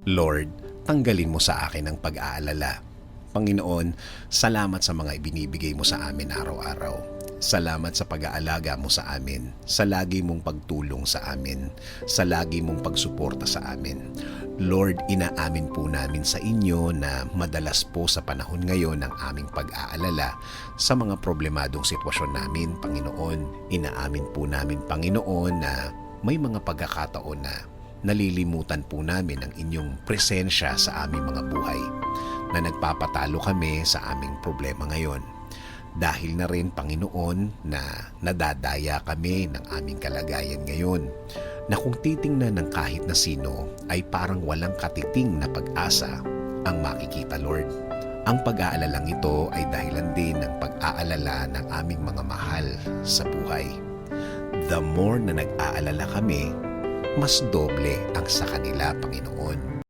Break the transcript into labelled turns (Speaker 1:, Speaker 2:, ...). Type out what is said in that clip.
Speaker 1: Lord, tanggalin mo sa akin ang pag-aalala. Panginoon, salamat sa mga ibinibigay mo sa amin araw-araw. Salamat sa pag-aalaga mo sa amin, sa lagi mong pagtulong sa amin, sa lagi mong pagsuporta sa amin. Lord, inaamin po namin sa inyo na madalas po sa panahon ngayon ang aming pag-aalala sa mga problemadong sitwasyon namin, Panginoon. Inaamin po namin, Panginoon, na may mga pagkakataon na nalilimutan po namin ang inyong presensya sa aming mga buhay, na nagpapatalo kami sa aming problema ngayon. Dahil na rin, Panginoon, na nadadaya kami ng aming kalagayan ngayon, na kung titingnan ng kahit na sino ay parang walang katiting na pag-asa ang makikita, Lord. Ang pag-aalalang ito ay dahilan din ng pag-aalala ng aming mga mahal sa buhay. The more na nag-aalala kami, mas doble ang sa kanila, Panginoon.